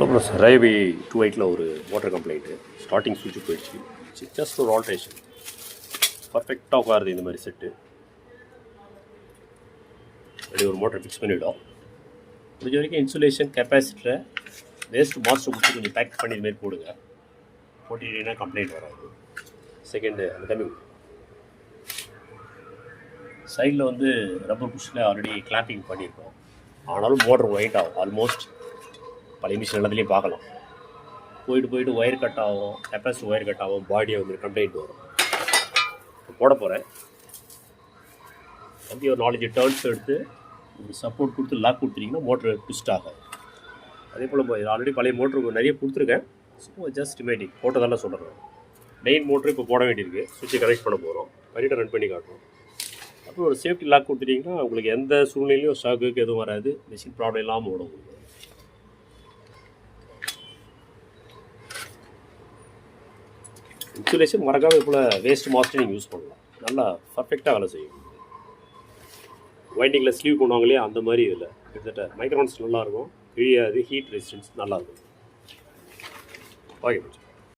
அப்புறம் ரேவி 2.8ல் ஒரு motor complaint. Starting சுவிட்சு போயிடுச்சு. ஜஸ்ட் ஒரு ஆல்ட்ரேஷன். பர்ஃபெக்டாக உட்காருது இந்த மாதிரி செட்டு. அப்படி ஒரு மோட்டர் ஃபிக்ஸ் பண்ணிவிடும். முடிஞ்ச வரைக்கும் இன்சுலேஷன் கெப்பாசிட்டரை வேஸ்ட் மாஸ்டர் கொடுத்து கொஞ்சம் பேக் பண்ணி இதுமாரி போடுங்க. போட்டிங்கன்னா கம்ப்ளைண்ட் வராது. செகண்டு அந்த தம்பி சைடில் வந்து ரப்பர் புஷ்ஷில் ஆல்ரெடி கிளாம்பிங் பண்ணியிருக்கோம். ஆனாலும் மோட்டர் ஒயிட் ஆகும். ஆல்மோஸ்ட் பழைய மிஷின் எல்லாத்துலேயும் பார்க்கலாம். போயிட்டு ஒயர் கட் ஆகும், கெப்பாசிட்டி ஒயர் கட் ஆகும், பாடியை வந்து கம்ப்ளைண்ட் வரும். போட போகிறேன். அப்படி ஒரு 4-5 டர்ன்ஸ் எடுத்து ஒரு சப்போர்ட் கொடுத்து லாக் கொடுத்துட்டிங்கன்னா மோட்ரு ட்விஸ்ட் ஆகாது. அதே போல் ஆல்ரெடி பழைய மோட்ரு நிறைய கொடுத்துருக்கேன். ஸோ ஜஸ்ட் இமேட்டிக் போட்டதெல்லாம் சொல்கிறேன். மெயின் மோட்ரு இப்போ போட வேண்டியிருக்கு. சுவிட்சை கனெக்ட் பண்ண போகிறோம். பண்ணிவிட்டு ரன் பண்ணி காட்டுறோம். அப்புறம் ஒரு சேஃப்டி லாக் கொடுத்துட்டிங்கன்னா உங்களுக்கு எந்த சூழ்நிலையும் ஷாக்குக்கு எதுவும் வராது. மிஷின் ப்ராப்ளம் இல்லாமல் ஓடும். உங்களுக்கு இன்சுலேஷன் மறக்காமல் இப்போ வேஸ்ட் மாஸ்டர் நீங்கள் யூஸ் பண்ணலாம். நல்லா பர்ஃபெக்டாக வேலை செய்யும். வைண்டிங்கில் ஸ்லீவ் பண்ணுவாங்க இல்லையா, அந்த மாதிரி இதில் கிட்டத்தட்ட மைக்ரான்ஸ் நல்லாயிருக்கும். கிழியாது. ஹீட் ரெசிஸ்டன்ஸ் நல்லாயிருக்கும். ஓகே.